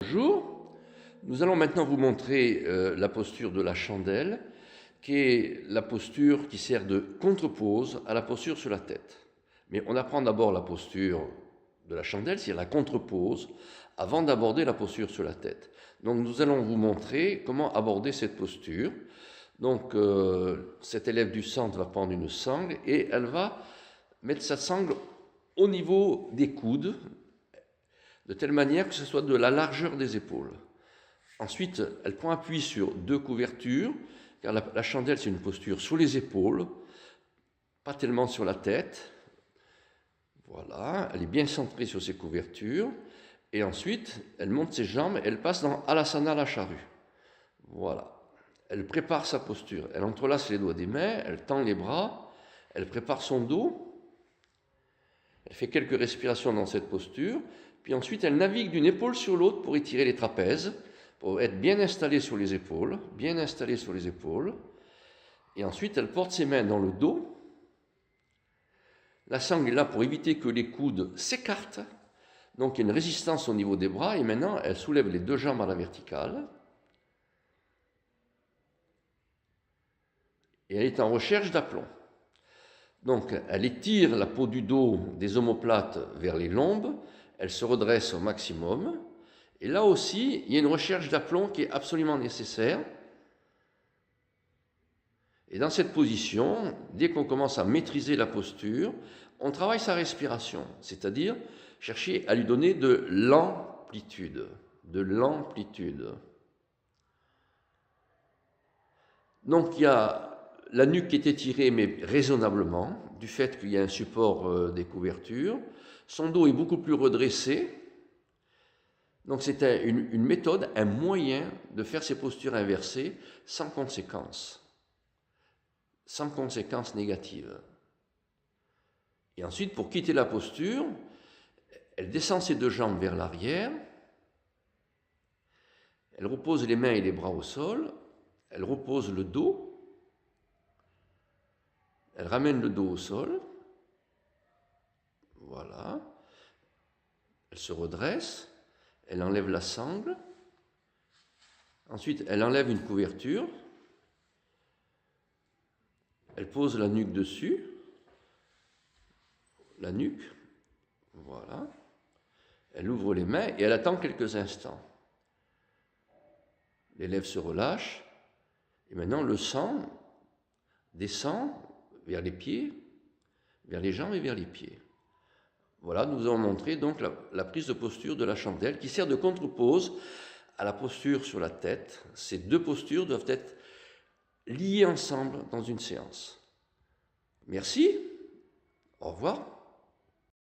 Bonjour, nous allons maintenant vous montrer la posture de la chandelle, qui est la posture qui sert de contrepose à la posture sur la tête. Mais on apprend d'abord la posture de la chandelle, c'est-à-dire la contrepose, avant d'aborder la posture sur la tête. Donc nous allons vous montrer comment aborder cette posture. Donc cette élève du centre va prendre une sangle et elle va mettre sa sangle au niveau des coudes, de telle manière que ce soit de la largeur des épaules. Ensuite, elle prend appui sur deux couvertures, car la chandelle, c'est une posture sur les épaules, pas tellement sur la tête. Voilà, elle est bien centrée sur ses couvertures. Et ensuite, elle monte ses jambes, elle passe dans Alasana la charrue. Voilà. Elle prépare sa posture. Elle entrelace les doigts des mains, elle tend les bras, elle prépare son dos. Elle fait quelques respirations dans cette posture. Puis ensuite, elle navigue d'une épaule sur l'autre pour étirer les trapèzes, pour être bien installée sur les épaules, bien installée sur les épaules. Et ensuite, elle porte ses mains dans le dos. La sangle est là pour éviter que les coudes s'écartent. Donc, il y a une résistance au niveau des bras. Et maintenant, elle soulève les deux jambes à la verticale. Et elle est en recherche d'aplomb. Donc, elle étire la peau du dos des omoplates vers les lombes. Elle se redresse au maximum. Et là aussi, il y a une recherche d'aplomb qui est absolument nécessaire. Et dans cette position, dès qu'on commence à maîtriser la posture, on travaille sa respiration, c'est-à-dire chercher à lui donner de l'amplitude. De l'amplitude. Donc il y a la nuque qui est étirée, mais raisonnablement, du fait qu'il y a un support des couvertures. Son dos est beaucoup plus redressé. Donc c'est une méthode, un moyen de faire ces postures inversées sans conséquences négatives. Et ensuite, pour quitter la posture, elle descend ses deux jambes vers l'arrière, elle repose les mains et les bras au sol, elle repose le dos, elle ramène le dos au sol, voilà, elle se redresse, elle enlève la sangle, ensuite elle enlève une couverture, elle pose la nuque dessus, la nuque, voilà, elle ouvre les mains et elle attend quelques instants. L'élève se relâche et maintenant le sang descend vers les pieds, vers les jambes et vers les pieds. Voilà, nous avons montré donc la prise de posture de la chandelle qui sert de contrepose à la posture sur la tête. Ces deux postures doivent être liées ensemble dans une séance. Merci, au revoir.